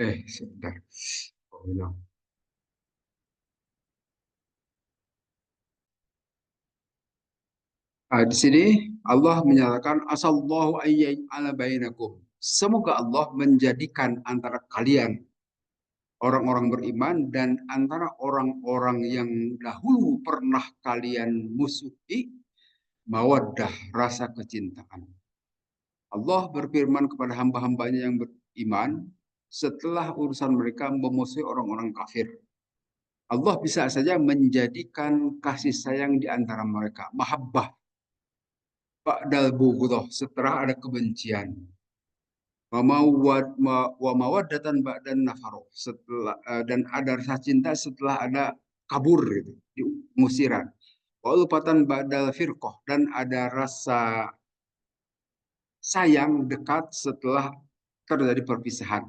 Sebentar. Oh, hilang. Di sini Allah menyatakan asallahu ayyala bainakum. Semoga Allah menjadikan antara kalian orang-orang beriman dan antara orang-orang yang dahulu pernah kalian musuhi mawaddah rasa kecintaan. Allah berfirman kepada hamba-hambanya yang beriman setelah urusan mereka memusuhi orang-orang kafir. Allah bisa saja menjadikan kasih sayang di antara mereka, mahabbah, ba'dal bughdah, setelah ada kebencian. Wa mawaddatan ba'dan nafaroh, setelah dan ada rasa cinta setelah ada kabur gitu, pengusiran. Wa ulfatan ba'dal firqah, dan ada rasa sayang dekat setelah terjadi perpisahan.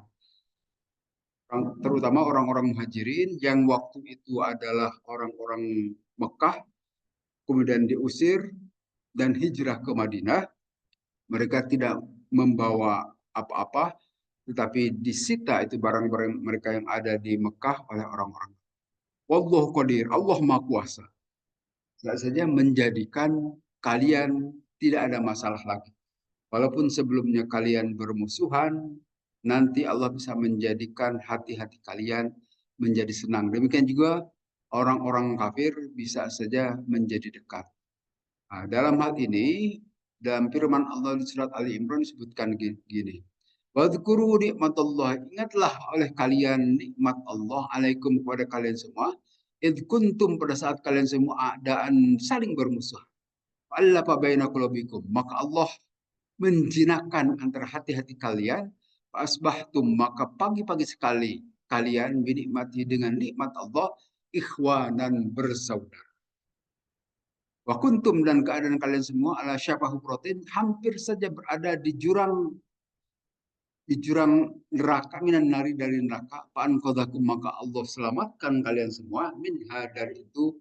Terutama orang-orang muhajirin yang waktu itu adalah orang-orang Mekah, kemudian diusir dan hijrah ke Madinah. Mereka tidak membawa apa-apa, tetapi disita itu barang-barang mereka yang ada di Mekah oleh orang-orang. Wallahu qadir, Allah Maha Kuasa. Tidak saja menjadikan kalian tidak ada masalah lagi. Walaupun sebelumnya kalian bermusuhan, nanti Allah bisa menjadikan hati-hati kalian menjadi senang. Demikian juga orang-orang kafir bisa saja menjadi dekat. Nah, dalam hal ini, dalam firman Allah di surat Ali Imran disebutkan gini. Wadhkuru nikmatullah, ingatlah oleh kalian nikmat Allah alaikum kepada kalian semua. Id kuntum, pada saat kalian semua adaan saling bermusuh. Allah baina qulubikum, maka Allah menjinakkan antara hati-hati kalian. Asbahtum, maka pagi-pagi sekali kalian binikmati dengan nikmat Allah ikhwanan, bersaudara. Wa kuntum, dan keadaan kalian semua ala syafahu protein, hampir saja berada di jurang neraka, minan nari, dari neraka. Fa'an qadhakum, maka Allah selamatkan kalian semua minha, dari itu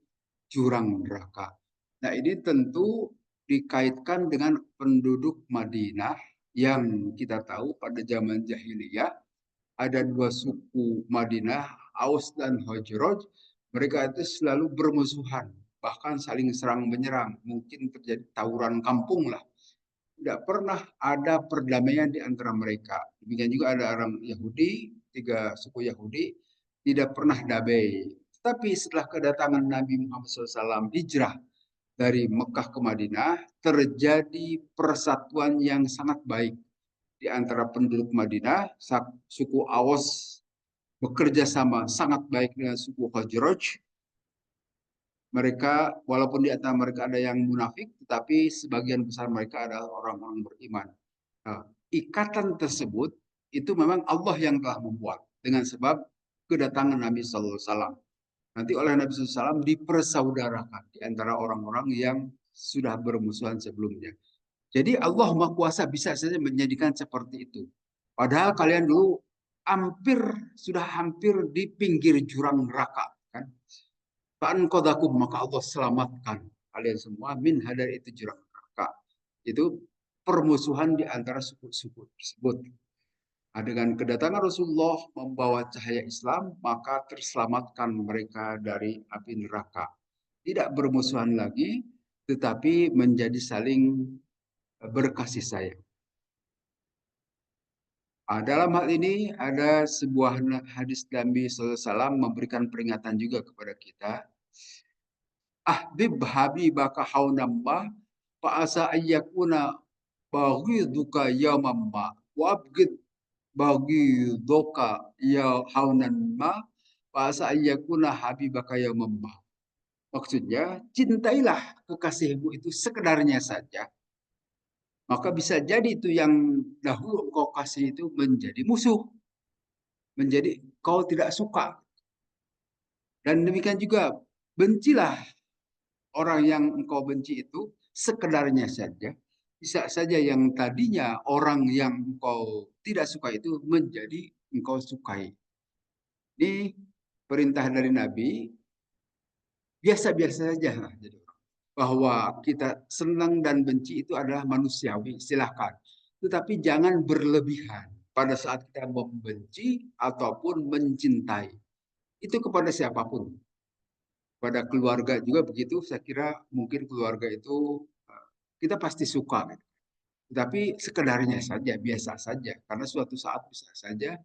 jurang neraka. Nah, ini tentu dikaitkan dengan penduduk Madinah yang kita tahu pada zaman jahiliyah ada dua suku Madinah, Aus dan Khazraj. Mereka itu selalu bermusuhan, bahkan saling serang menyerang. Mungkin terjadi tawuran kampung lah. Tidak pernah ada perdamaian di antara mereka. Demikian juga ada orang Yahudi, tiga suku Yahudi, tidak pernah damai. Tapi setelah kedatangan Nabi Muhammad SAW hijrah dari Mekah ke Madinah, terjadi persatuan yang sangat baik di antara penduduk Madinah. Suku Aws bekerja sama sangat baik dengan suku Khazraj. Mereka, walaupun di antara mereka ada yang munafik, tetapi sebagian besar mereka adalah orang-orang beriman. Nah, ikatan tersebut itu memang Allah yang telah membuat dengan sebab kedatangan Nabi Sallallahu Alaihi Wasallam. Nanti oleh Nabi Sallallahu Alaihi Wasallam dipersaudarakan di antara orang-orang yang sudah bermusuhan sebelumnya. Jadi Allah Maha Kuasa bisa saja menjadikan seperti itu. Padahal kalian dulu sudah hampir di pinggir jurang neraka, kan? Fa'an qadhakum, maka Allah selamatkan kalian semua min hadar, itu jurang neraka. Itu permusuhan di antara suku-suku tersebut. Nah, dengan kedatangan Rasulullah membawa cahaya Islam, maka terselamatkan mereka dari api neraka. Tidak bermusuhan lagi, tetapi menjadi saling berkasih sayang. Dalam hal ini ada sebuah hadis Nabi SAW memberikan peringatan juga kepada kita. Ahbib habibaka haunamma fa'asa ayyakuna baghiduka yawmamma wa abgid baghiduka ya haunamma fa'asa ayyakuna habibaka yawmamma. Maksudnya, cintailah kekasihmu itu sekedarnya saja. Maka bisa jadi itu yang dahulu engkau kasih itu menjadi musuh, menjadi kau tidak suka. Dan demikian juga, bencilah orang yang engkau benci itu sekedarnya saja. Bisa saja yang tadinya orang yang engkau tidak suka itu menjadi engkau sukai. Ini perintah dari Nabi, biasa-biasa saja lah. Jadi, bahwa kita senang dan benci itu adalah manusiawi, silahkan. Tetapi jangan berlebihan. pada saat kita membenci ataupun mencintai. Itu kepada siapapun. Pada keluarga juga begitu, saya kira mungkin keluarga itu kita pasti suka. Gitu. Tapi sekedarnya saja, biasa saja. Karena suatu saat bisa saja,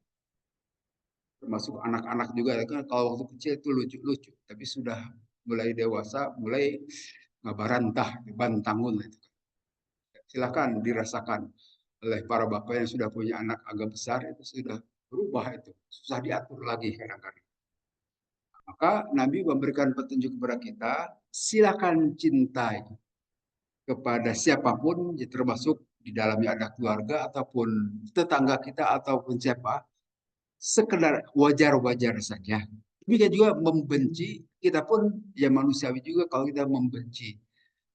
termasuk anak-anak juga, kan kalau waktu kecil itu lucu-lucu. Tapi sudah mulai dewasa, mulai ngabarantah, bantangun. Gitu. Silakan dirasakan oleh para bapak yang sudah punya anak agak besar, itu sudah berubah itu. Susah diatur lagi kadang-kadang. Maka Nabi memberikan petunjuk kepada kita, silakan cintai kepada siapapun, ya termasuk di dalamnya ada keluarga ataupun tetangga kita ataupun siapa, sekedar wajar-wajar saja. Demikian juga membenci, kita pun ya manusiawi juga kalau kita membenci.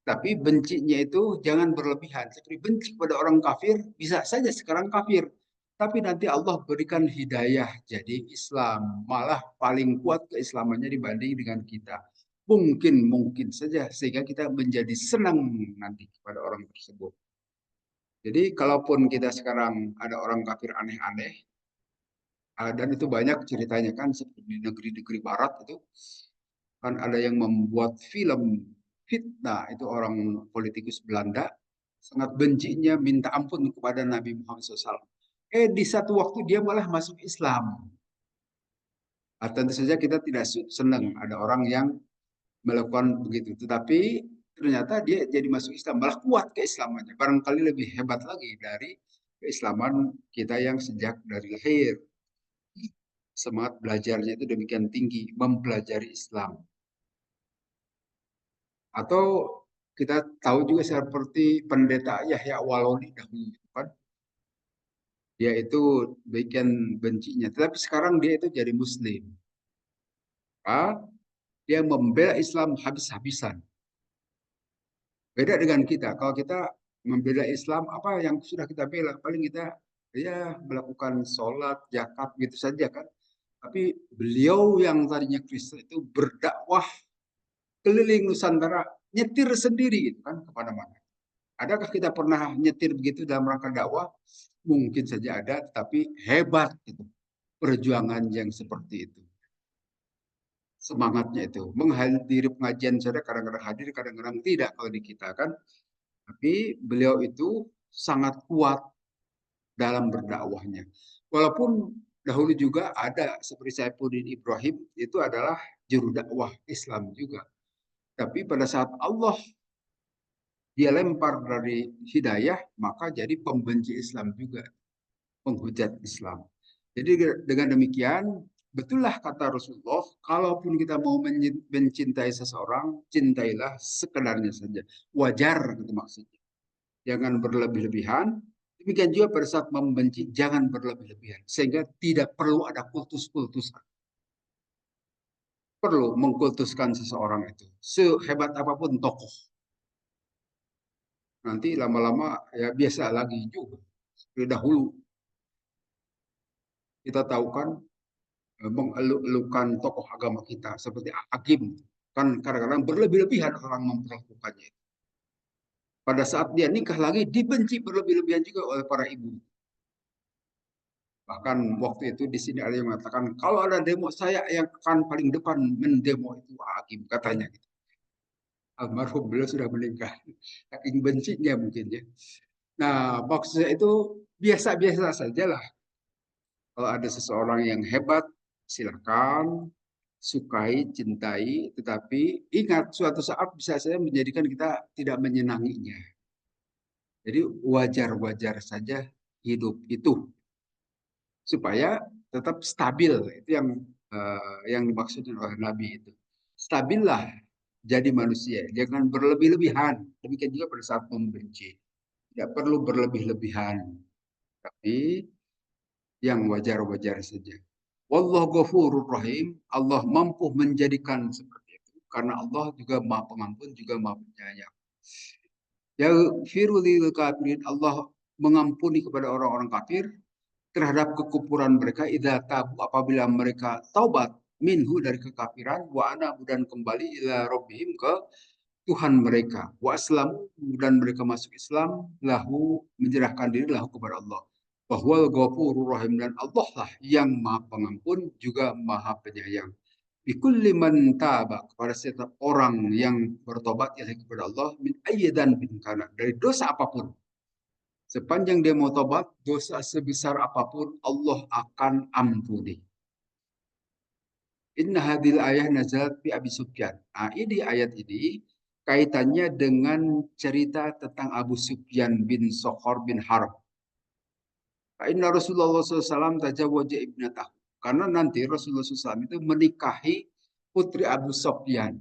Tapi bencinya itu jangan berlebihan. Seperti benci kepada orang kafir, bisa saja sekarang kafir. Tapi nanti Allah berikan hidayah jadi Islam. Malah paling kuat keislamannya dibanding dengan kita. Mungkin saja sehingga kita menjadi senang nanti kepada orang tersebut. Jadi kalaupun kita sekarang ada orang kafir aneh-aneh, dan itu banyak ceritanya kan seperti di negeri-negeri barat itu, kan ada yang membuat film fitnah, itu orang politikus Belanda sangat bencinya minta ampun kepada Nabi Muhammad SAW. Di satu waktu dia malah masuk Islam. Tentu saja kita tidak senang ada orang yang melakukan begitu. Tetapi ternyata dia jadi masuk Islam, malah kuat keislamannya. Barangkali lebih hebat lagi dari keislaman kita yang sejak dari lahir. Semangat belajarnya itu demikian tinggi, mempelajari Islam. Atau kita tahu juga seperti pendeta Yahya Waloni dahulu kan, dia itu bikin bencinya. Tetapi sekarang dia itu jadi Muslim. Dia membela Islam habis-habisan. Beda dengan kita. Kalau kita membela Islam, apa yang sudah kita bela? Paling kita ya melakukan sholat, zakat gitu saja kan. Tapi beliau yang tadinya Kristen itu berdakwah keliling Nusantara, nyetir sendiri gitu kan kemana-mana. Adakah kita pernah nyetir begitu dalam rangka dakwah? Mungkin saja ada, tapi hebat itu perjuangan yang seperti itu. Semangatnya itu menghadiri pengajian saja kadang-kadang hadir, kadang-kadang tidak kalau di kita kan. Tapi beliau itu sangat kuat dalam berdakwahnya. Walaupun dahulu juga ada seperti Saifuddin Ibrahim, itu adalah juru dakwah Islam juga. Tapi pada saat Allah dia lempar dari hidayah, maka jadi pembenci Islam juga, penghujat Islam. Jadi dengan demikian, betullah kata Rasulullah, kalaupun kita mau mencintai seseorang, cintailah sekedarnya saja. Wajar itu maksudnya. Jangan berlebih-lebihan. Demikian juga pada saat membenci, jangan berlebih-lebihan. Sehingga tidak perlu ada kultus-kultusan. Perlu mengkultuskan seseorang itu. Sehebat apapun tokoh. Nanti lama-lama ya biasa lagi juga. Seperti dahulu kita tahu kan mengeluk-elukan tokoh agama kita seperti Hakim. Kan kadang-kadang berlebih-lebihan orang memperlakukannya. Pada saat dia nikah lagi dibenci berlebih-lebihan juga oleh para ibu. Bahkan waktu itu di sini ada yang mengatakan kalau ada demo saya yang akan paling depan mendemo itu Hakim katanya. Gitu. Almarhum beliau sudah meninggal. Saking bencinya mungkin ya. Nah maksudnya itu biasa-biasa sajalah. Kalau ada seseorang yang hebat silakan sukai, cintai, tetapi ingat suatu saat bisa saja menjadikan kita tidak menyenanginya. Jadi wajar-wajar saja hidup itu supaya tetap stabil. Itu yang dimaksudkan oleh Nabi itu. Stabillah jadi manusia, jangan berlebih-lebihan. Demikian juga pada saat membenci. Tidak perlu berlebih-lebihan, tapi yang wajar-wajar saja. Wallahu ghafurur rahim. Allah mampu menjadikan seperti itu karena Allah juga Maha Pengampun juga Maha Penyayang. Ya firulil kafirin, Allah mengampuni kepada orang-orang kafir terhadap kekufuran mereka idza tabu, apabila mereka taubat minhu dari kekafiran, wa anabu dan kembali ila rabbihim ke Tuhan mereka, wa aslamu dan mereka masuk Islam, lahu menyerahkan diri lahu kepada Allah. Bahwa Ghafurur Rahim, dan Allah lah yang Maha Pengampun juga Maha Penyayang. Bikulli man taba, kepada setiap orang yang bertobat ilahi kepada Allah, min ayyadan bin kana, dari dosa apapun. Sepanjang dia mau tobat, dosa sebesar apapun Allah akan ampuni. Inna hadil ayah nazalat bi Abi Sufyan. Nah, ini ayat ini kaitannya dengan cerita tentang Abu Sufyan bin Sokhor bin Harb. Inna Rasulullah SAW tajawwaja ibnatah. Karena nanti Rasulullah SAW itu menikahi putri Abu Sufyan,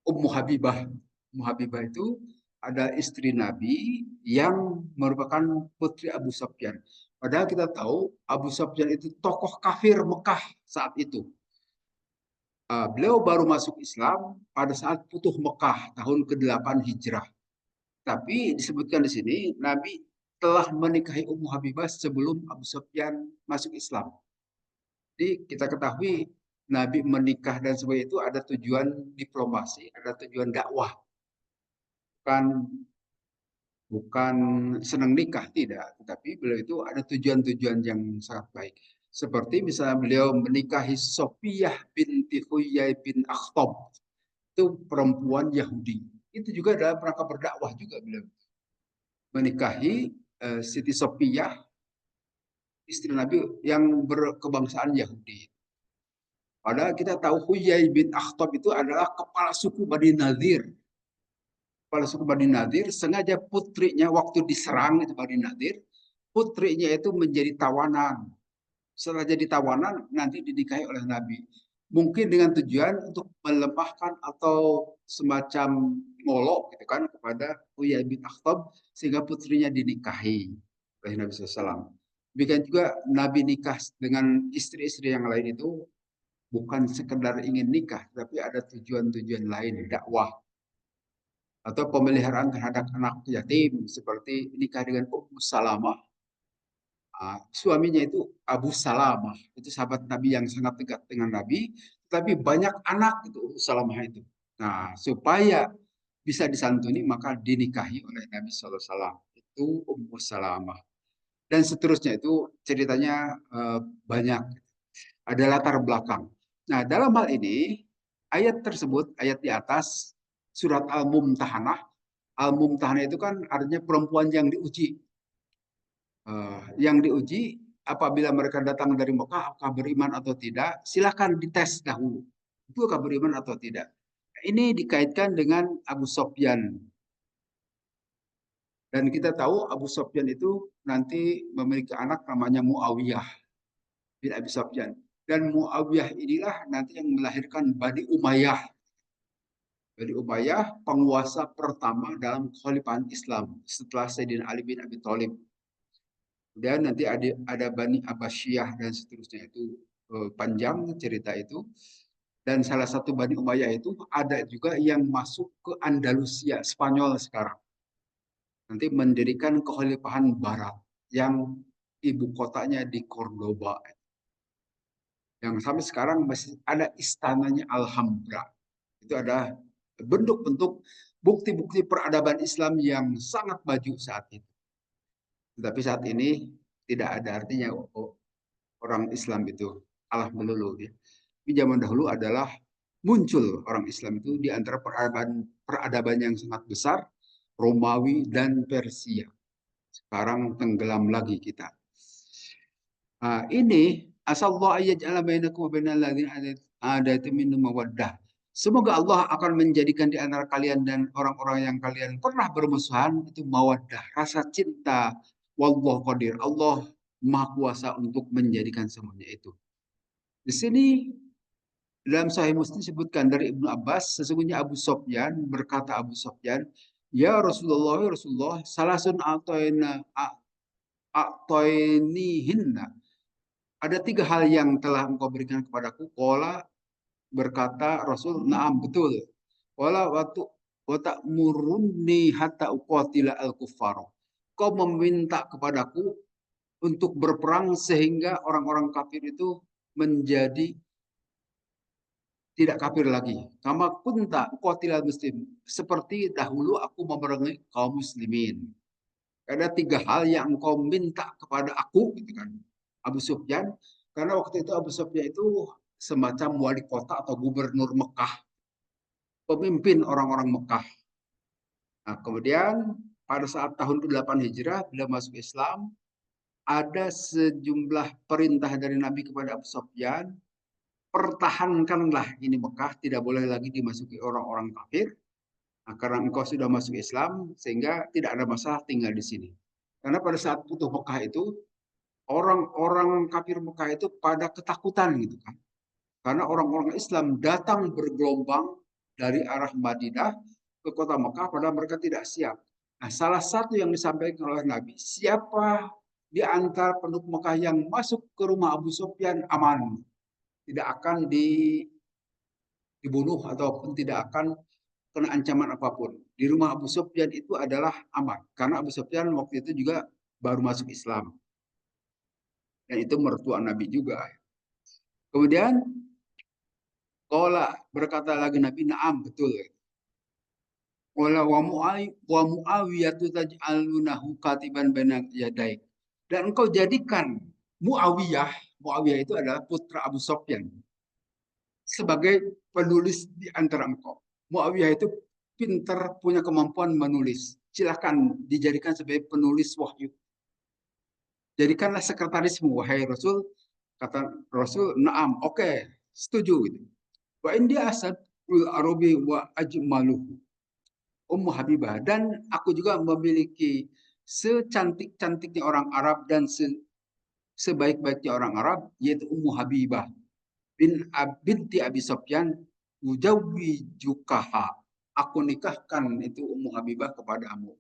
Ummu Habibah. Ummu Habibah itu ada istri Nabi yang merupakan putri Abu Sufyan. Padahal kita tahu Abu Sufyan itu tokoh kafir Mekah saat itu. Beliau baru masuk Islam pada saat Futuh Mekah tahun ke-8 Hijrah. Tapi disebutkan di sini Nabi telah menikahi Ummu Habibah sebelum Abu Sufyan masuk Islam. Jadi kita ketahui Nabi menikah dan sebagainya itu ada tujuan diplomasi, ada tujuan dakwah, bukan bukan senang nikah tidak, tetapi beliau itu ada tujuan-tujuan yang sangat baik. Seperti misalnya beliau menikahi Sofiyah binti Huyai bin Akhtab, itu perempuan Yahudi. Itu juga dalam rangka berdakwah juga beliau menikahi Siti Sofiyah, istri Nabi yang berkebangsaan Yahudi. Padahal kita tahu Huyai bin Akhtab itu adalah kepala suku Bani Nadir. Kepala suku Bani Nadir, sengaja putrinya waktu diserang itu Bani Nadir, putrinya itu menjadi tawanan. Setelah jadi tawanan, nanti dinikahi oleh Nabi. Mungkin dengan tujuan untuk melemahkan atau semacam ngolok gitu kan kepada Huyai bin Akhtab sehingga putrinya dinikahi oleh Nabi SAW. Demikian juga Nabi nikah dengan istri-istri yang lain itu bukan sekedar ingin nikah, tapi ada tujuan-tujuan lain, dakwah atau pemeliharaan terhadap anak yatim seperti nikah dengan Ummu Salamah. Suaminya itu Abu Salamah, itu sahabat Nabi yang sangat dekat dengan Nabi, tapi banyak anak itu Ummu Salamah itu. Nah, supaya bisa disantuni maka dinikahi oleh Nabi SAW. Itu Ummu Salamah. Dan seterusnya itu ceritanya banyak. Ada latar belakang. Nah, dalam hal ini, ayat tersebut, ayat di atas, surat Al-Mumtahanah. Al-Mumtahanah itu kan artinya perempuan yang diuji. Yang diuji, apabila mereka datang dari Mekah, apakah beriman atau tidak, silakan dites dahulu. Itu apakah beriman atau tidak. Ini dikaitkan dengan Abu Sofyan. Dan kita tahu Abu Sofyan itu nanti memiliki anak namanya Muawiyah bin Abi Sofyan. Dan Muawiyah inilah nanti yang melahirkan Bani Umayyah. Bani Umayyah penguasa pertama dalam kekhalifahan Islam setelah Sayyidina Ali bin Abi Thalib. Kemudian nanti ada Bani Abbasiyah dan seterusnya itu panjang cerita itu. Dan salah satu Bani Umayyah itu ada juga yang masuk ke Andalusia, Spanyol sekarang. Nanti mendirikan kekhalifahan Barat yang ibu kotanya di Cordoba. Yang sampai sekarang masih ada istananya Alhambra. Itu ada bentuk-bentuk bukti-bukti peradaban Islam yang sangat maju saat itu. Tetapi saat ini tidak ada artinya orang Islam itu Allah melulu. Ya. Di zaman dahulu adalah muncul orang Islam itu di antara peradaban yang sangat besar, Romawi dan Persia. Sekarang tenggelam lagi kita. Ini asallahu ayyaj'ala bainakum wa bainal ladzina adatu minhum mawaddah. Semoga Allah akan menjadikan di antara kalian dan orang-orang yang kalian pernah bermusuhan itu mawaddah, rasa cinta. Wallahu qadir. Allah Maha Kuasa untuk menjadikan semuanya itu. Di sini dalam Sahih Muslim disebutkan dari Ibnu Abbas, sesungguhnya Abu Sofyan berkata Abu Sofyan, ya Rasulullah, salasun a'toinihinna. Ada tiga hal yang telah engkau berikan kepadaku. Qala, berkata Rasul, naam betul. Qala watak murunni hatta uqatila al-kuffar. Kau meminta kepadaku untuk berperang sehingga orang-orang kafir itu menjadi tidak kafir lagi. Kama kunta uqatila muslim. Seperti dahulu aku memerangi kaum muslimin. Ada tiga hal yang engkau minta kepada aku, gitu kan. Abu Sufyan, karena waktu itu Abu Sufyan itu semacam wali kota atau gubernur Mekah, pemimpin orang-orang Mekah. Nah, kemudian pada saat tahun ke-8 Hijrah, bila masuk Islam, ada sejumlah perintah dari Nabi kepada Abu Sufyan, pertahankanlah ini Mekah, tidak boleh lagi dimasuki orang-orang kafir. Nah, karena engkau sudah masuk Islam, sehingga tidak ada masalah tinggal di sini. Karena pada saat Futuh Mekah itu, orang-orang kafir Mekah itu pada ketakutan gitu kan. Karena orang-orang Islam datang bergelombang dari arah Madinah ke kota Mekah, padahal mereka tidak siap. Nah, salah satu yang disampaikan oleh Nabi, siapa di antara penduduk Mekah yang masuk ke rumah Abu Sufyan aman, tidak akan dibunuh ataupun tidak akan kena ancaman apapun. Di rumah Abu Sufyan itu adalah aman, karena Abu Sufyan waktu itu juga baru masuk Islam, dan itu mertua Nabi juga. Kemudian Qala, berkata lagi Nabi, na'am, betul. Qala wa Muawiyatu taj'alunahu katiban baina yadaik. Dan engkau jadikan Muawiyah, Muawiyah itu adalah putra Abu Sufyan, sebagai penulis di antara engkau. Muawiyah itu pintar, punya kemampuan menulis. Silahkan dijadikan sebagai penulis wahyu. Jadikanlah sekretarismu, wahai Rasul. Kata Rasul, naam, oke, setuju. Gitu. Wa indi asad ul arabi wa ajmaluhu. Ummu Habibah, dan aku juga memiliki secantik-cantiknya orang Arab dan sebaik-baiknya orang Arab, yaitu Ummu Habibah binti Abi Sufyan, ujawijukaha, aku nikahkan itu Ummu Habibah kepadamu.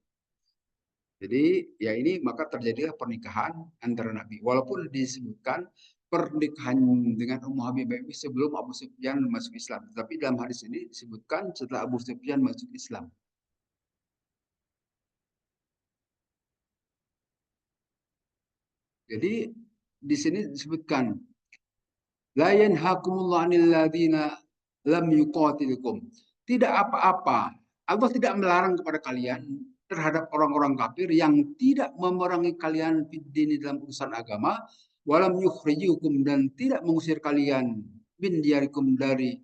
Jadi ya ini maka terjadilah pernikahan antara Nabi. Walaupun disebutkan pernikahan dengan Ummu Habibah ini sebelum Abu Sufyan masuk Islam. Tapi dalam hadis ini disebutkan setelah Abu Sufyan masuk Islam. Jadi di sini disebutkan la yanhakumullahu 'anil ladzina lam yuqatilukum. Tidak apa-apa. Allah tidak melarang kepada kalian terhadap orang-orang kafir yang tidak memerangi kalian fid dini dalam urusan agama, walam yukhrijukum, dan tidak mengusir kalian min diyarikum dari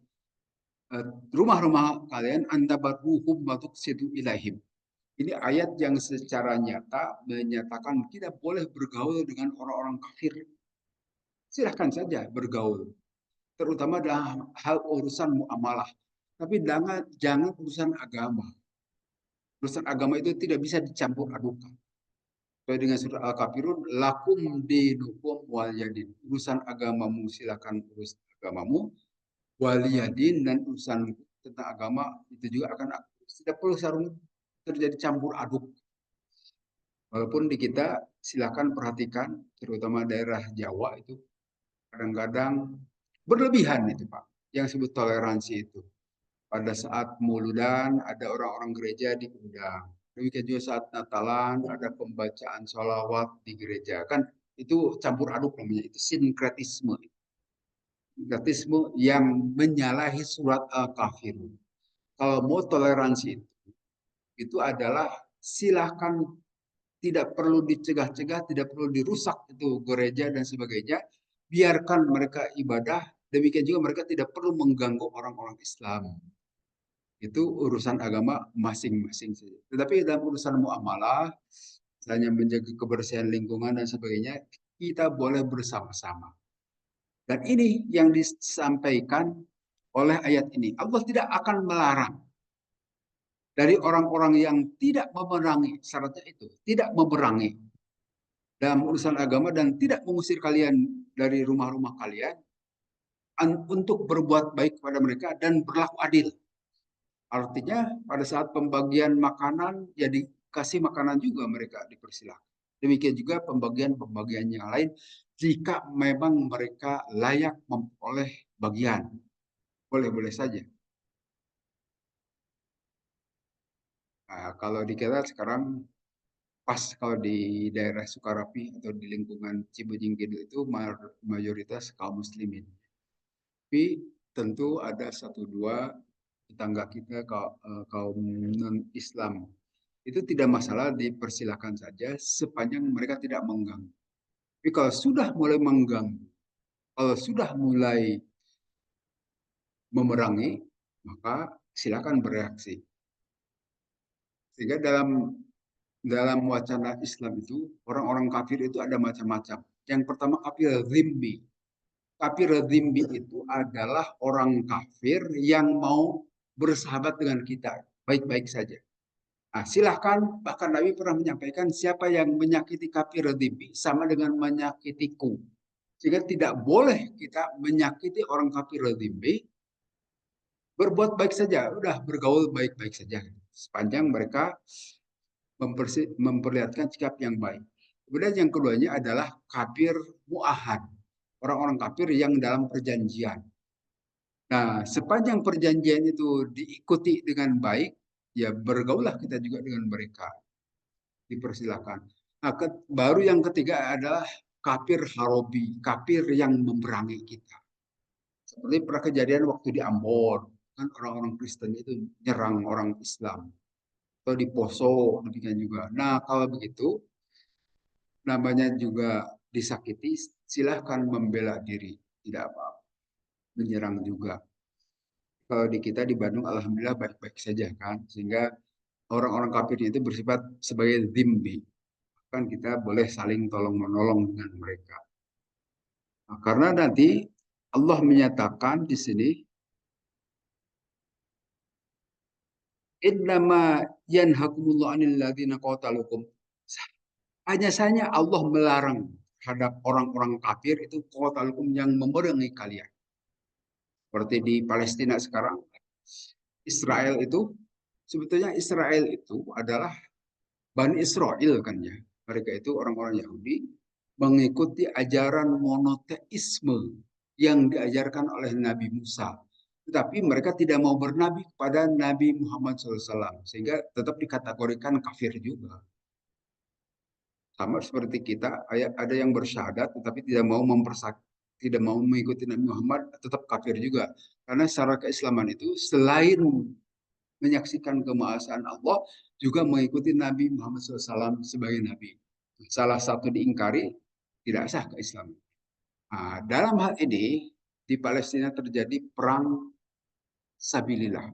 rumah-rumah kalian, antabarruhum wa tuqsitu ilaihim. Ini ayat yang secara nyata menyatakan tidak boleh bergaul dengan orang-orang kafir. Silahkan saja bergaul, terutama dalam hal urusan muamalah. Tapi jangan urusan agama. Urusan agama itu tidak bisa dicampur adukan. Sesuai dengan surat Al-Kafirun, lakum dinukum waliyadin. Urusan agamamu silakan urus agamamu, waliyadin, dan urusan tentang agama itu juga akan tidak perlu sarung terjadi campur aduk. Walaupun di kita silakan perhatikan, terutama daerah Jawa itu kadang-kadang berlebihan itu Pak, yang disebut toleransi itu. Pada saat Mauludan ada orang-orang gereja diundang. Demikian juga saat Natalan ada pembacaan sholawat di gereja. Kan itu campur aduk namanya, itu sinkretisme. Sinkretisme yang menyalahi surat Al-Kafirun. Kalau mau toleransi itu adalah silahkan, tidak perlu dicegah-cegah, tidak perlu dirusak itu gereja dan sebagainya. Biarkan mereka ibadah, demikian juga mereka tidak perlu mengganggu orang-orang Islam. Itu urusan agama masing-masing saja. Tetapi dalam urusan muamalah, misalnya menjaga kebersihan lingkungan dan sebagainya, kita boleh bersama-sama. Dan ini yang disampaikan oleh ayat ini. Allah tidak akan melarang dari orang-orang yang tidak memerangi, syaratnya itu, tidak memerangi dalam urusan agama dan tidak mengusir kalian dari rumah-rumah kalian, untuk berbuat baik kepada mereka dan berlaku adil. Artinya pada saat pembagian makanan, ya dikasih makanan juga mereka dipersilakan. Demikian juga pembagian-pembagian yang lain jika memang mereka layak memperoleh bagian. Boleh-boleh saja. Nah, kalau di kita sekarang pas kalau di daerah Sukarapi atau di lingkungan Cibujing Kidul itu mayoritas kaum muslimin. Tapi tentu ada satu dua tetangga kita kaum non Islam itu tidak masalah, dipersilakan saja sepanjang mereka tidak mengganggu. Tapi kalau sudah mulai mengganggu, kalau sudah mulai memerangi, maka silakan bereaksi. Sehingga dalam wacana Islam itu, orang-orang kafir itu ada macam-macam. Yang pertama kafir zimmi. Kafir zimmi itu adalah orang kafir yang mau bersahabat dengan kita, baik-baik saja. Nah, silahkan, bahkan Nabi pernah menyampaikan siapa yang menyakiti kafir zimmi sama dengan menyakitiku. Sehingga tidak boleh kita menyakiti orang kafir zimmi, berbuat baik saja, udah bergaul baik-baik saja. Sepanjang mereka memperlihatkan sikap yang baik. Kemudian yang keduanya adalah kafir mu'ahad. Orang-orang kafir yang dalam perjanjian. Nah, sepanjang perjanjian itu diikuti dengan baik, ya bergaulah kita juga dengan mereka. Dipersilakan. Nah, baru yang ketiga adalah kafir harobi, kafir yang memerangi kita. Seperti pernah kejadian waktu di Ambon, kan orang-orang Kristen itu nyerang orang Islam. Atau di Poso, demikian juga. Nah, kalau begitu, namanya juga disakiti, silahkan membela diri. Tidak apa-apa. Menyerang juga. Kalau di kita di Bandung, alhamdulillah baik-baik saja kan. Sehingga orang-orang kafir itu bersifat sebagai zimmi. Kan kita boleh saling tolong-menolong dengan mereka. Nah, karena nanti Allah menyatakan di sini, innama yanhakumullahu 'anil ladzina qatalukum. Hanya saja Allah melarang terhadap orang-orang kafir itu qatalukum yang memerangi kalian. Seperti di Palestina sekarang, Israel itu, sebetulnya Israel itu adalah Bani Israel kan ya. Mereka itu orang-orang Yahudi mengikuti ajaran monoteisme yang diajarkan oleh Nabi Musa. Tetapi mereka tidak mau bernabi kepada Nabi Muhammad SAW. Sehingga tetap dikategorikan kafir juga. Sama seperti kita, ada yang bersyahadat tetapi tidak mau mengikuti Nabi Muhammad, tetap kafir juga. Karena secara keislaman itu selain menyaksikan kemaesaan Allah, juga mengikuti Nabi Muhammad SAW sebagai Nabi. Salah satu diingkari, tidak sah keislaman. Nah, dalam hal ini, di Palestina terjadi perang sabilillah.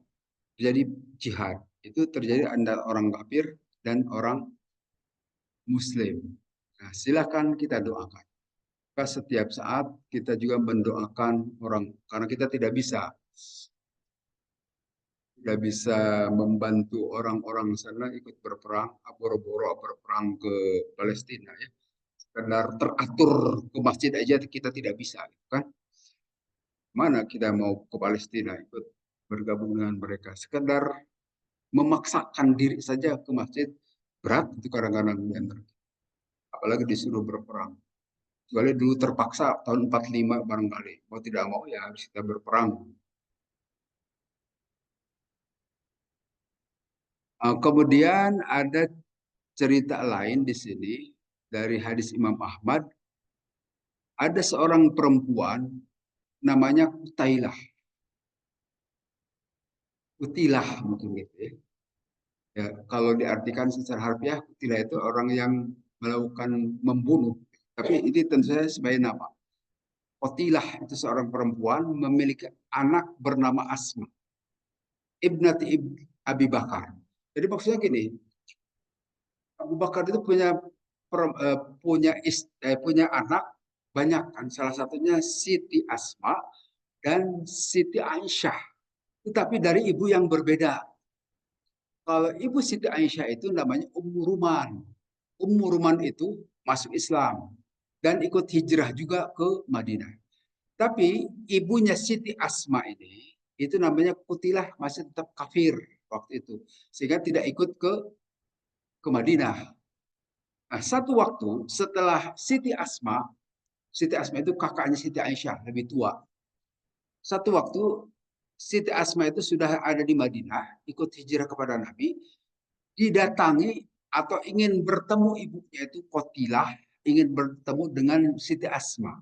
Jadi jihad. Itu terjadi antara orang kafir dan orang Muslim. Nah, silakan kita doakan. Maka setiap saat kita juga mendoakan orang, karena kita tidak bisa membantu orang-orang sana ikut berperang, boro-boro berperang ke Palestina ya. Sekedar teratur ke masjid aja kita tidak bisa, kan? Mana kita mau ke Palestina ikut bergabung dengan mereka? Sekedar memaksakan diri saja ke masjid, berat itu kadang-kadang diantar. Apalagi disuruh berperang. Kecuali dulu terpaksa tahun 45 barangkali. Mau tidak mau ya harus kita berperang. Kemudian ada cerita lain di sini dari hadis Imam Ahmad. Ada seorang perempuan namanya Kutailah. Kutilah mungkin gitu ya. Ya, kalau diartikan secara harfiah, Kutilah itu orang yang melakukan membunuh. Tapi ini tentu saja sebagai nama. Kotilah itu seorang perempuan memiliki anak bernama Asma. Ibnati Abi Bakar. Jadi maksudnya gini, Abu Bakar itu punya anak banyak kan. Salah satunya Siti Asma dan Siti Aisyah. Tetapi dari ibu yang berbeda. Kalau ibu Siti Aisyah itu namanya Ummu Ruman. Ummu Ruman itu masuk Islam dan ikut hijrah juga ke Madinah. Tapi ibunya Siti Asma ini itu namanya Kutilah, masih tetap kafir waktu itu. Sehingga tidak ikut ke Madinah. Nah, satu waktu setelah Siti Asma itu kakaknya Siti Aisyah, lebih tua. Satu waktu Siti Asma itu sudah ada di Madinah, ikut hijrah kepada Nabi, didatangi atau ingin bertemu ibunya itu Kotilah, ingin bertemu dengan Siti Asma.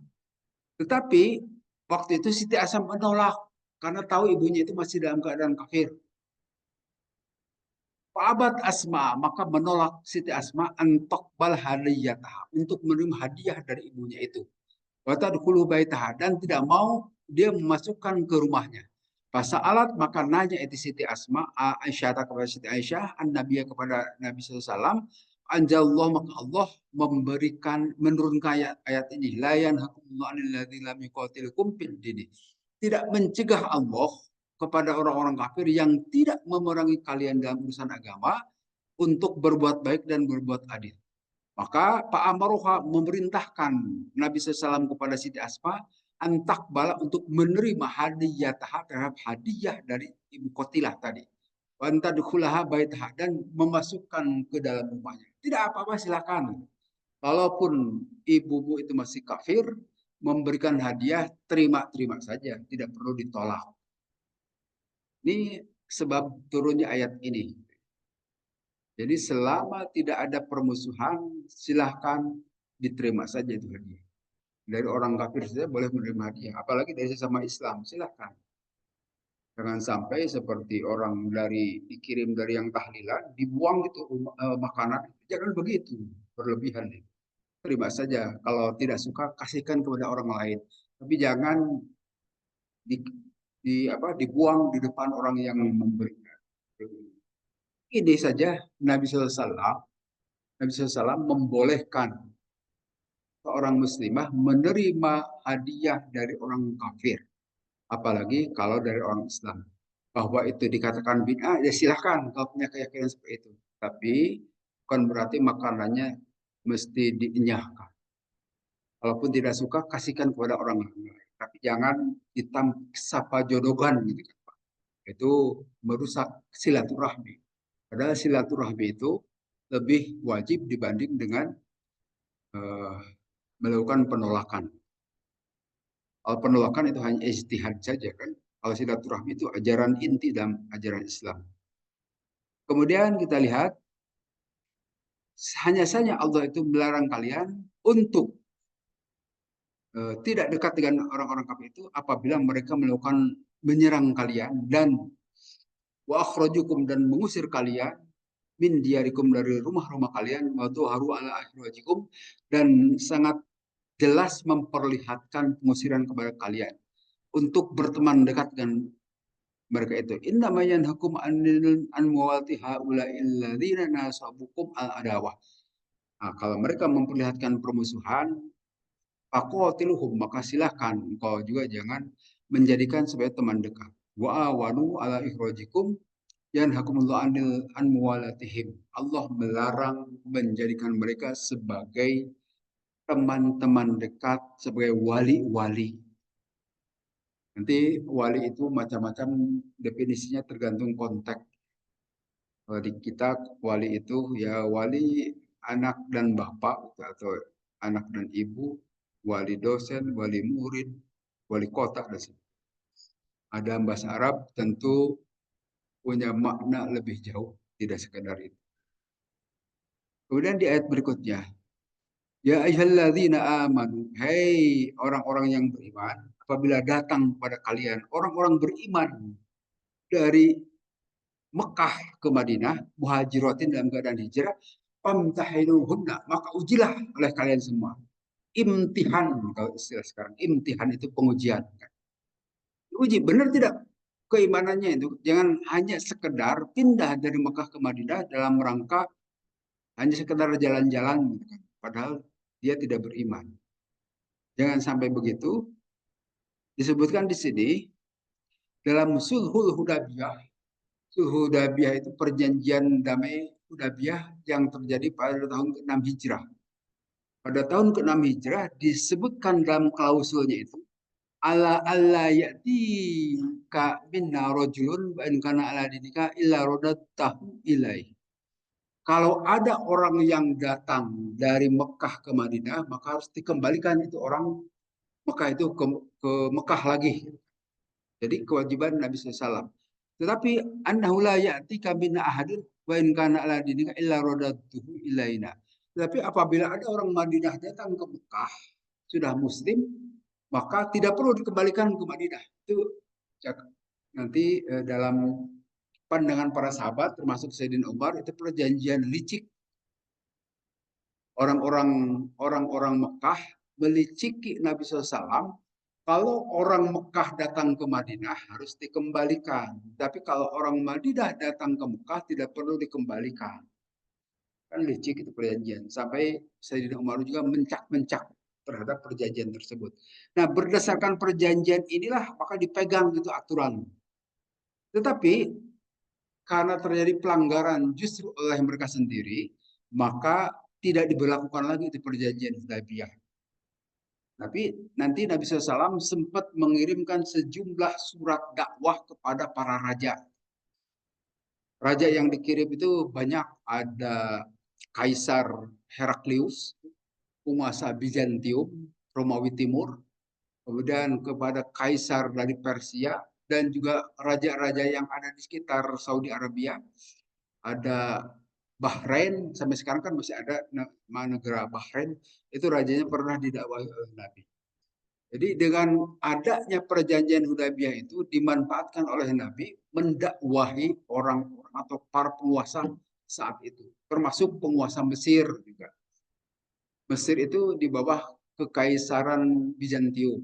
Tetapi waktu itu Siti Asma menolak karena tahu ibunya itu masih dalam keadaan kafir. Fa'abat Asma, maka menolak Siti Asma antok bal hadiyatah, untuk menerima hadiah dari ibunya itu. Wa tadkhulu baitaha, dan tidak mau dia memasukkan ke rumahnya. Fasa'alat, maka nanya itu Siti Asma Aisyah kepada Siti Aisyah, an Nabiya kepada Nabi SAW, anjalallah, maka Allah memberikan, menurunkan ayat ini, la yanhakumullahu 'anil ladzina lam yuqatilukum fid din. Tidak mencegah Allah kepada orang-orang kafir yang tidak memerangi kalian dalam urusan agama untuk berbuat baik dan berbuat adil. Maka Pak Amaruha memerintahkan Nabi SAW kepada Siti Asma antak bala untuk menerima hadiah terhadap hadiah dari Ibu Kotilah tadi. Wantadkhulaha baitaha, dan memasukkan ke dalam rumahnya. Tidak apa-apa, silakan. Walaupun ibumu itu masih kafir, memberikan hadiah, terima-terima saja, tidak perlu ditolak. Ini sebab turunnya ayat ini. Jadi selama tidak ada permusuhan, silahkan diterima saja itu hadiah. Dari orang kafir saja boleh menerima hadiah, apalagi dari sesama Islam, silahkan. Jangan sampai seperti orang dari dikirim dari yang tahlilan, dibuang gitu makanan. Jangan begitu, berlebihan. Terima saja. Kalau tidak suka, kasihkan kepada orang lain. Tapi jangan dibuang di depan orang yang memberikan. Ini saja Nabi SAW membolehkan seorang muslimah menerima hadiah dari orang kafir, apalagi kalau dari orang Islam. Bahwa itu dikatakan bid'ah, ya silahkan kalau punya keyakinan seperti itu. Tapi bukan berarti makanannya mesti dienyahkan. Walaupun tidak suka, kasihkan kepada orang lain. Tapi jangan hitam sapa jodogan gitu. Itu merusak silaturahmi. Padahal silaturahmi itu lebih wajib dibanding dengan uh, melakukan penolakan. Kalau penolakan itu hanya ijtihad saja kan. Kalau silaturahmi itu ajaran inti dalam ajaran Islam. Kemudian kita lihat, hanya saja Allah itu melarang kalian untuk tidak dekat dengan orang-orang kafir itu apabila mereka melakukan menyerang kalian dan wa akhrajukum, dan mengusir kalian min diarikum, dari rumah-rumah kalian, wa haru ala akhrajikum, dan sangat jelas memperlihatkan pengusiran kepada kalian untuk berteman dekat dengan mereka itu. Inna mayan hukum an muwati haula illadzina nasabukum al adawah. Nah, kalau mereka memperlihatkan permusuhan, faqatiluhum, maka silahkan engkau juga jangan menjadikan sebagai teman dekat. Wa awanu ala ikhrajikum yanhakumullahu an muwalatihim. Allah melarang menjadikan mereka sebagai teman-teman dekat, sebagai wali-wali. Nanti wali itu macam-macam definisinya, tergantung konteks. Kalau di kita wali itu ya wali anak dan bapak, atau anak dan ibu, wali dosen, wali murid, wali kota, dan sebagainya. Ada bahasa Arab tentu punya makna lebih jauh, tidak sekedar itu. Kemudian di ayat berikutnya, ya ayyuhalladzina amanu, hai orang-orang yang beriman, apabila datang kepada kalian orang-orang beriman dari Mekah ke Madinah, muhajiratin dalam keadaan hijrah, famtahinuhunna, maka ujilah oleh kalian semua. Imtihan, kalau istilah sekarang, imtihan itu pengujian. Uji benar tidak keimanannya itu. Jangan hanya sekedar pindah dari Mekah ke Madinah dalam rangka hanya sekedar jalan-jalan, padahal dia tidak beriman. Jangan sampai begitu. Disebutkan di sini dalam Sulhul Hudaybiyah. Sulhul Hudaybiyah itu perjanjian damai Hudaybiyah yang terjadi pada tahun ke-6 Hijrah. Pada tahun ke-6 Hijrah disebutkan dalam klausulnya itu, ala alla ya'ti ka minna rajulun wa in kana ala dinika illa radatahu ilai. Kalau ada orang yang datang dari Mekah ke Madinah, maka harus dikembalikan itu orang Mekah itu ke Mekah lagi. Jadi kewajiban Nabi SAW. Tetapi annahu la ya'tika min ahadin wa in kana ala dinika illa radatuhu ilaina. Tetapi apabila ada orang Madinah datang ke Mekah sudah muslim, maka tidak perlu dikembalikan ke Madinah. Itu nanti dalam pandangan para sahabat termasuk Sayyidina Umar itu perjanjian licik. Orang-orang Mekah meliciki Nabi SAW. Kalau orang Mekah datang ke Madinah harus dikembalikan. Tapi kalau orang Madinah datang ke Mekah tidak perlu dikembalikan. Kan licik itu perjanjian. Sampai Sayyidina Umar juga mencak-mencak terhadap perjanjian tersebut. Nah, berdasarkan perjanjian inilah maka dipegang itu aturan. Tetapi karena terjadi pelanggaran justru oleh mereka sendiri, maka tidak diberlakukan lagi di perjanjian Hudaybiyah. Tapi nanti Nabi SAW sempat mengirimkan sejumlah surat dakwah kepada para raja. Raja yang dikirim itu banyak, ada Kaisar Heraklius, penguasa Bizantium, Romawi Timur, kemudian kepada Kaisar dari Persia, dan juga raja-raja yang ada di sekitar Saudi Arabia. Ada Bahrain, sampai sekarang kan masih ada negara Bahrain, itu rajanya pernah didakwahi oleh Nabi. Jadi dengan adanya perjanjian Hudaybiyah itu dimanfaatkan oleh Nabi mendakwahi orang-orang atau para penguasa saat itu, termasuk penguasa Mesir juga. Mesir itu di bawah kekaisaran Bizantium,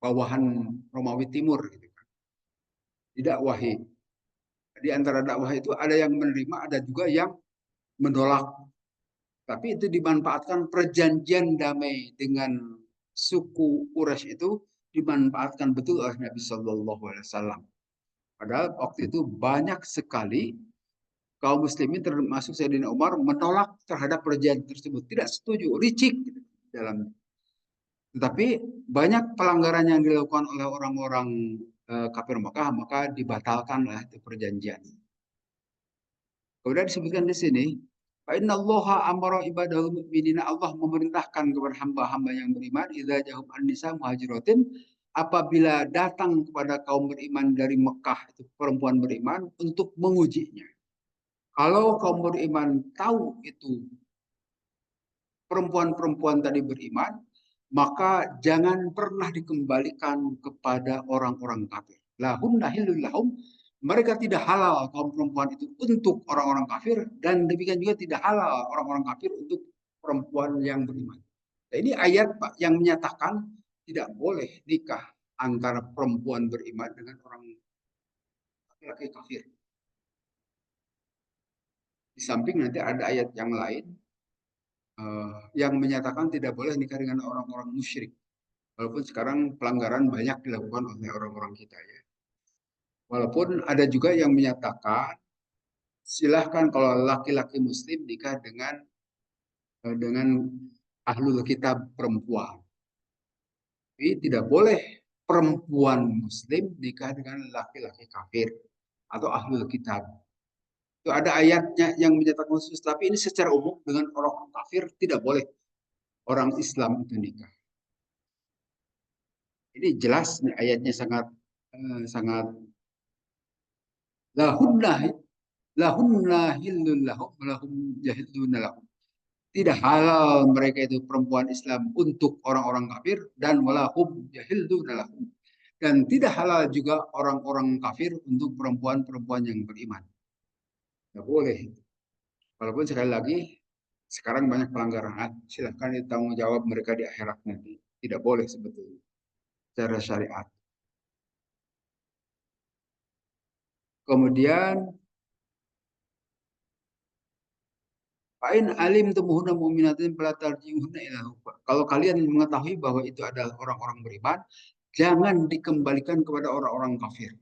bawahan Romawi Timur gitu kan. Didakwahi. Di antara dakwah itu ada yang menerima, ada juga yang menolak. Tapi itu dimanfaatkan perjanjian damai dengan suku Quraisy itu dimanfaatkan betul oleh Nabi Shallallahu Alaihi Wasallam. Padahal waktu itu banyak sekali kaum muslimin termasuk Sayyidina Umar menolak terhadap perjanjian tersebut, tidak setuju, licik dalam. Tetapi banyak pelanggaran yang dilakukan oleh orang-orang kafir Mekah, maka dibatalkanlah itu perjanjian. Kemudian disebutkan di sini, Inna Allah amara ibadahul mu'minina, Allah memerintahkan kepada hamba-hamba yang beriman, idza jahum an-nisa muhajiratin, apabila datang kepada kaum beriman dari Mekah, itu perempuan beriman, untuk mengujinya. Kalau kaum beriman tahu itu perempuan-perempuan tadi beriman, maka jangan pernah dikembalikan kepada orang-orang kafir. Lahunna hillul lahum, mereka tidak halal kaum perempuan itu untuk orang-orang kafir, dan demikian juga tidak halal orang-orang kafir untuk perempuan yang beriman. Nah, ini ayat Pak yang menyatakan tidak boleh nikah antara perempuan beriman dengan orang laki-laki kafir. Di samping nanti ada ayat yang lain yang menyatakan tidak boleh nikah dengan orang-orang musyrik. Walaupun sekarang pelanggaran banyak dilakukan oleh orang-orang kita ya. Walaupun ada juga yang menyatakan silahkan kalau laki-laki muslim nikah dengan ahlul kitab perempuan. Tapi tidak boleh perempuan muslim nikah dengan laki-laki kafir atau ahlul kitab. Itu ada ayatnya yang menyatakan khusus, tapi ini secara umum dengan orang kafir tidak boleh orang Islam itu nikah. Ini jelas nih, ayatnya sangat lahunna lahunna hillun lahum lahum jahilluna lahum. Tidak halal mereka itu perempuan Islam untuk orang-orang kafir, dan walahum jahilluna lahum. Dan tidak halal juga orang-orang kafir untuk perempuan-perempuan yang beriman. Tidak boleh. Walaupun sekali lagi sekarang banyak pelanggaran. Silahkan ditanggung jawab mereka di akhirat nanti. Tidak boleh sebetulnya secara syariat. Kemudian Fa'in alim tumuhuna mu'minatin fala tarji'uhunna ila hufa. Kalau kalian mengetahui bahwa itu adalah orang-orang beriman, jangan dikembalikan kepada orang-orang kafir.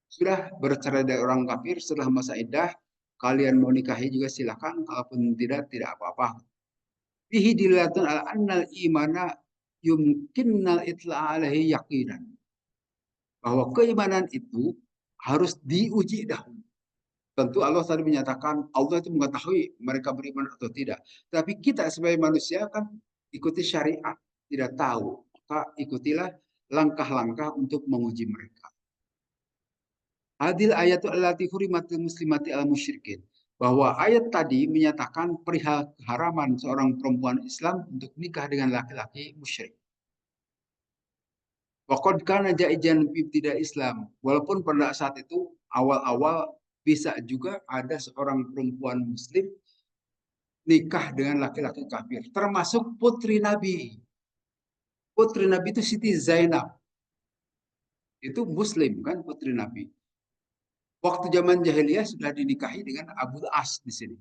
Sudah bercerai dari orang kafir setelah masa iddah, kalian mau nikahi juga silakan, kalaupun tidak, tidak apa-apa. Fihi dilatun ala annal imana yumkinnal itla'a alaihi yaqinan. Bahwa keimanan itu harus diuji dahulu. Tentu Allah tadi menyatakan Allah itu mengetahui mereka beriman atau tidak. Tapi kita sebagai manusia kan ikuti syariat, tidak tahu. Maka ikutilah langkah-langkah untuk menguji mereka. Hadil ayatul allati hurimatil muslimati al musyrikin. Bahwa ayat tadi menyatakan perihal keharaman seorang perempuan Islam untuk nikah dengan laki-laki musyrik. Waqad kana jaijan fi ibtida Islam. Walaupun pada saat itu awal-awal bisa juga ada seorang perempuan muslim nikah dengan laki-laki kafir, termasuk putri Nabi. Putri Nabi itu Siti Zainab, itu muslim kan putri Nabi. Waktu zaman jahiliyah sudah dinikahi dengan Abu As di sini.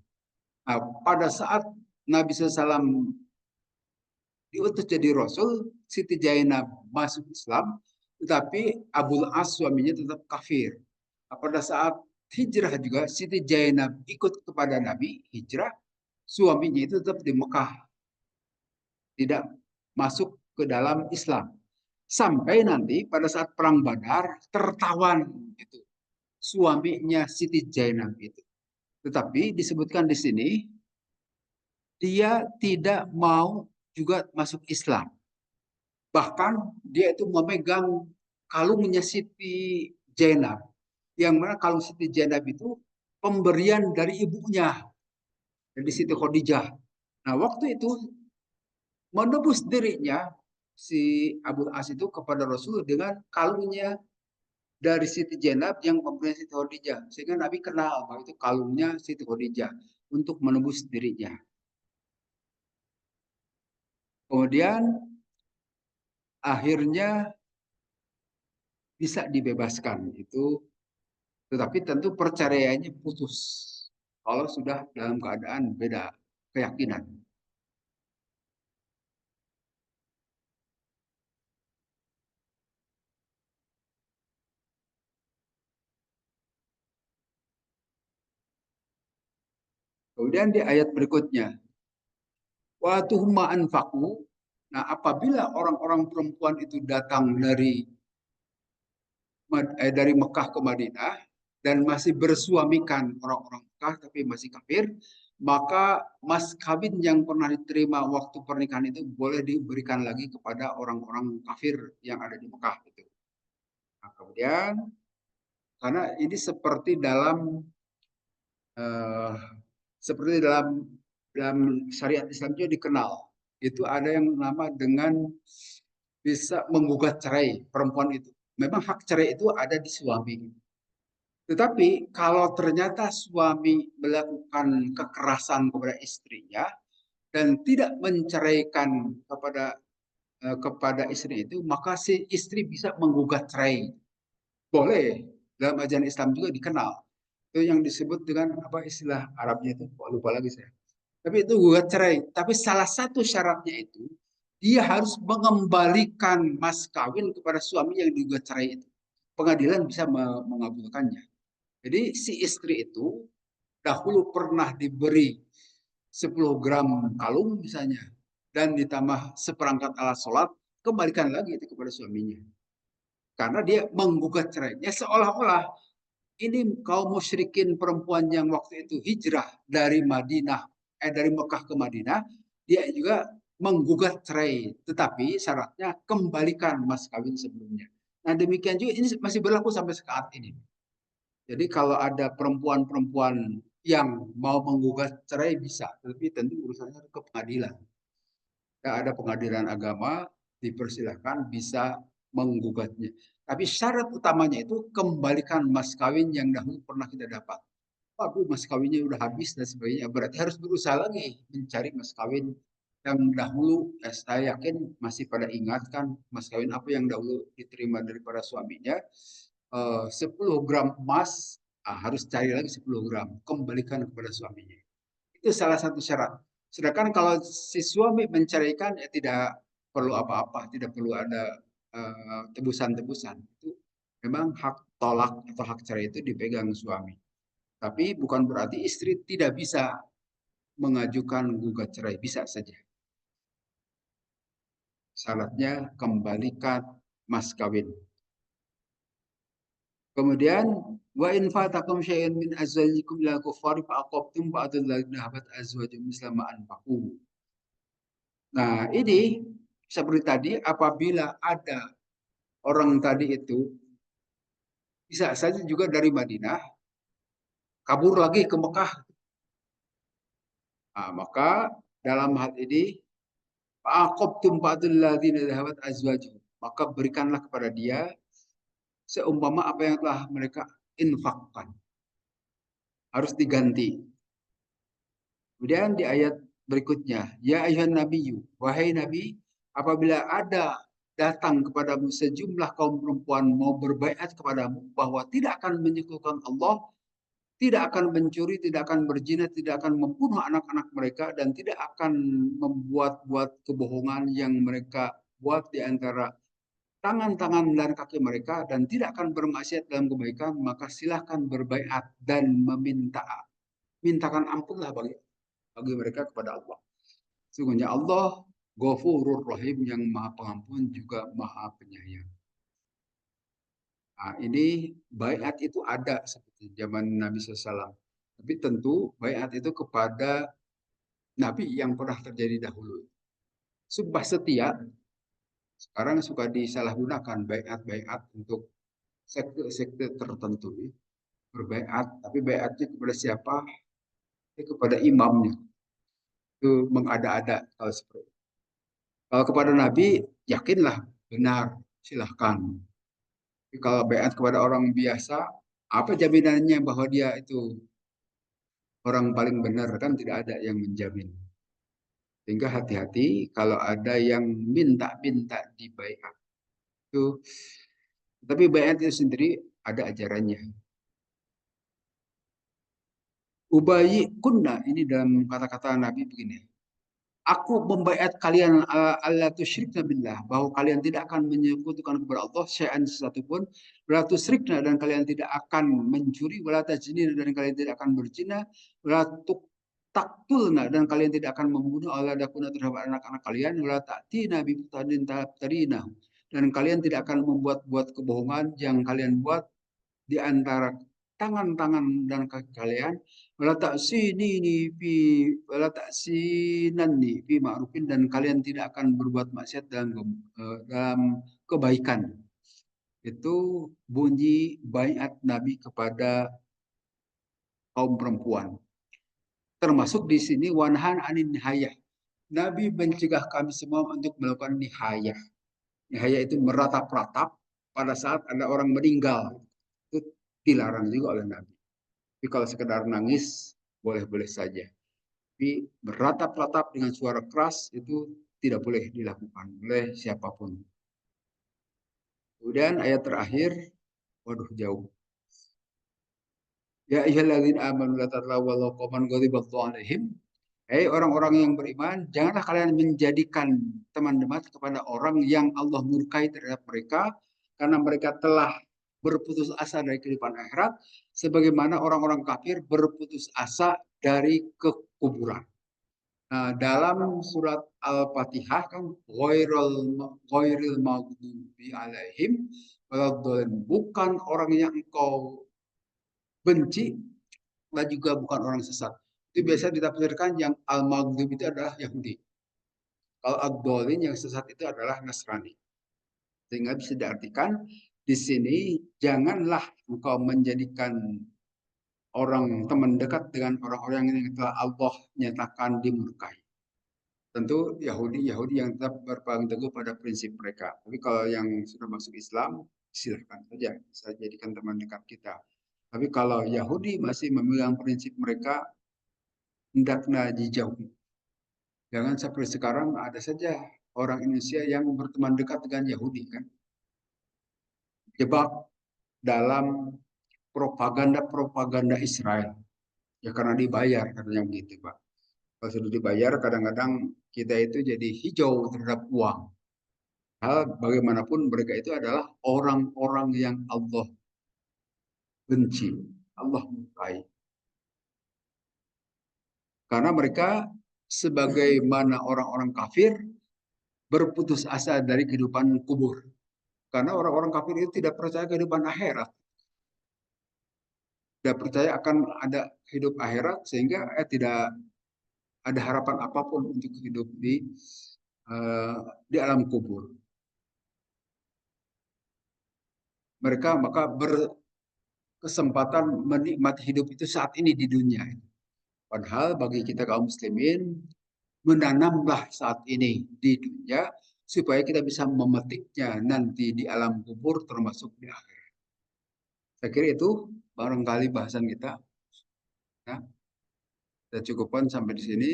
Nah, pada saat Nabi SAW diutus jadi Rasul, Siti Zainab masuk Islam, tetapi Abu As suaminya tetap kafir. Nah, pada saat hijrah juga Siti Zainab ikut kepada Nabi hijrah, suaminya itu tetap di Mekah, tidak masuk ke dalam Islam. Sampai nanti pada saat perang Badar tertawan itu suaminya Siti Zainab itu. Tetapi disebutkan di sini dia tidak mau juga masuk Islam. Bahkan dia itu memegang kalungnya Siti Zainab. Yang mana kalung Siti Zainab itu pemberian dari ibunya, dari Siti Khadijah. Nah, waktu itu menebus dirinya si Abu As itu kepada Rasul dengan kalungnya dari Siti Zainab yang pemberian Siti Khadijah. Sehingga Nabi kenal bahwa itu kalungnya Siti Khadijah untuk menebus dirinya. Kemudian akhirnya bisa dibebaskan itu, tetapi tentu perceraiannya putus kalau sudah dalam keadaan beda keyakinan. Kemudian di ayat berikutnya, wa tuhma anfaqu. Nah, apabila orang-orang perempuan itu datang dari Mekah ke Madinah dan masih bersuamikan orang-orang Mekah tapi masih kafir, maka mas kawin yang pernah diterima waktu pernikahan itu boleh diberikan lagi kepada orang-orang kafir yang ada di Mekah itu. Nah, kemudian karena ini eh, seperti dalam syariat Islam juga dikenal, itu ada yang nama dengan bisa menggugat cerai perempuan itu. Memang hak cerai itu ada di suami. Tetapi kalau ternyata suami melakukan kekerasan kepada istrinya dan tidak menceraikan kepada istri itu, maka si istri bisa menggugat cerai. Boleh, dalam ajaran Islam juga dikenal. Itu yang disebut dengan apa istilah Arabnya itu, lupa lagi saya. Tapi itu gugat cerai. Tapi salah satu syaratnya itu dia harus mengembalikan mas kawin kepada suami yang digugat cerai itu. Pengadilan bisa mengabulkannya. Jadi si istri itu dahulu pernah diberi 10 gram kalung misalnya dan ditambah seperangkat alat sholat, kembalikan lagi itu kepada suaminya. Karena dia menggugat cerainya seolah-olah ini kaum musyrikin perempuan yang waktu itu hijrah dari dari Mekah ke Madinah, dia juga menggugat cerai, tetapi syaratnya kembalikan mas kawin sebelumnya. Nah, demikian juga ini masih berlaku sampai saat ini. Jadi kalau ada perempuan-perempuan yang mau menggugat cerai bisa, tapi tentu urusannya ke pengadilan. Ya, ada pengadilan agama, dipersilahkan bisa menggugatnya. Tapi syarat utamanya itu kembalikan mas kawin yang dahulu pernah kita dapat. Waduh, mas kawinnya udah habis dan sebagainya. Berarti harus berusaha lagi mencari mas kawin yang dahulu. Saya yakin masih pada ingat kan mas kawin apa yang dahulu diterima daripada suaminya. 10 gram emas, harus cari lagi 10 gram. Kembalikan kepada suaminya. Itu salah satu syarat. Sedangkan kalau si suami menceraikan, ya tidak perlu apa-apa, tidak perlu ada tebusan-tebusan. Itu memang hak tolak atau hak cerai itu dipegang suami. Tapi bukan berarti istri tidak bisa mengajukan gugat cerai, bisa saja. Syaratnya kembalikan mas kawin. Kemudian wa in fatakum syai'un min azwajikum la kuffari fa aqabtum ba'dal ladina habat azwajum mislama anfaqu. Nah, ini seperti tadi apabila ada orang tadi itu bisa saja juga dari Madinah kabur lagi ke Mekah. Nah, maka dalam hal ini fa'aqabtum ba'dal ladzina dhahabat azwajuhum. Maka berikanlah kepada dia seumpama apa yang telah mereka infakkan. harus diganti. Kemudian di ayat berikutnya, ya ayuhan nabiyyu, wahai nabi, apabila ada datang kepadamu sejumlah kaum perempuan mau berbaiat kepadamu bahwa tidak akan menyekutukan Allah, tidak akan mencuri, tidak akan berzina, tidak akan membunuh anak-anak mereka, dan tidak akan membuat-buat kebohongan yang mereka buat di antara tangan-tangan dan kaki mereka, dan tidak akan bermaksiat dalam kebaikan, maka silahkan berbaiat dan mintakan ampunlah bagi mereka kepada Allah. Sesungguhnya Allah Ghafurur Rahim, yang Maha Pengampun juga Maha Penyayang. Nah, ini baiat itu ada seperti zaman Nabi SAW. Tapi tentu baiat itu kepada Nabi yang pernah terjadi dahulu. Sumpah setia sekarang suka disalahgunakan baiat-baiat untuk sekte-sekte tertentu. Berbaiat, tapi baiatnya kepada siapa? Kepada imamnya. Itu mengada-ada kalau seperti itu. Kalau kepada Nabi, yakinlah benar, silahkan. Tapi kalau baiat kepada orang biasa, apa jaminannya bahwa dia itu orang paling benar? Kan tidak ada yang menjamin. Sehingga hati-hati kalau ada yang minta-minta di baiat. Itu, tapi baiat itu sendiri ada ajarannya. Ubayi kunna, ini dalam kata-kata Nabi begini. Aku membaiat kalian Allah tusyrikna billah, bahwa kalian tidak akan menyekutukan kepada Allah syai'an sesuatu pun, wala tusyrikna, dan kalian tidak akan mencuri, wala tajnina, dan kalian tidak akan berzina, wala taktulna, dan kalian tidak akan membunuh auladakuna terhadap anak-anak kalian, wala ta'tina bi buhtanin taftarina, dan kalian tidak akan membuat-buat kebohongan yang kalian buat di antara tangan-tangan dan kaki kalian, wala ta'sinini fi wala ta'sinanni fi ma'rufin, dan kalian tidak akan berbuat maksiat dalam kebaikan. Itu bunyi baiat Nabi kepada kaum perempuan. Termasuk di sini wanhan anin nihayah. Nabi mencegah kami semua untuk melakukan nihayah. Nihayah itu meratap-ratap pada saat ada orang meninggal. Itu dilarang juga oleh Nabi. Tapi kalau sekedar nangis, boleh-boleh saja. Tapi beratap-ratap dengan suara keras itu tidak boleh dilakukan oleh siapapun. Kemudian ayat terakhir, waduh jauh. Ya ayyuhalladzina amanu la tatawallu qauman ghadiballahu alaihim. Hei orang-orang yang beriman, janganlah kalian menjadikan teman dekat kepada orang yang Allah murkai terhadap mereka, karena mereka telah berputus asa dari kehidupan akhirat, sebagaimana orang-orang kafir berputus asa dari kekuburan. Nah, dalam surat Al-Fatihah kan ghairil maghdubi alaihim waladdallin, bukan orang yang engkau benci dan juga bukan orang sesat. Itu biasa ditafsirkan yang al-maghdub itu adalah Yahudi. Kalau ad-dhalin yang sesat itu adalah Nasrani. Sehingga bisa diartikan di sini janganlah engkau menjadikan orang teman dekat dengan orang-orang yang telah Allah nyatakan dimurkai. Tentu Yahudi yang tetap berpegang teguh pada prinsip mereka. Tapi kalau yang sudah masuk Islam, silahkan saja bisa jadikan teman dekat kita. Tapi kalau Yahudi masih memegang prinsip mereka, hendaknya dijauhi. Jangan seperti sekarang ada saja orang Indonesia yang berteman dekat dengan Yahudi kan. Jebak dalam propaganda Israel. Ya karena dibayar katanya begitu, Pak. Kalau sudah dibayar kadang-kadang kita itu jadi hijau terhadap uang. Hal bagaimanapun mereka itu adalah orang-orang yang Allah benci, Allah murkai. Karena mereka sebagaimana orang-orang kafir berputus asa dari kehidupan kubur. Karena orang-orang kafir itu tidak percaya kehidupan akhirat. Tidak percaya akan ada hidup akhirat sehingga tidak ada harapan apapun untuk hidup di alam kubur. Mereka maka berkesempatan menikmati hidup itu saat ini di dunia. Padahal bagi kita kaum muslimin, menanamlah saat ini di dunia supaya kita bisa memetiknya nanti di alam kubur termasuk di akhirat. Saya kira itu barangkali bahasan kita. Ya, kita cukupkan sampai di sini.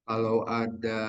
Kalau ada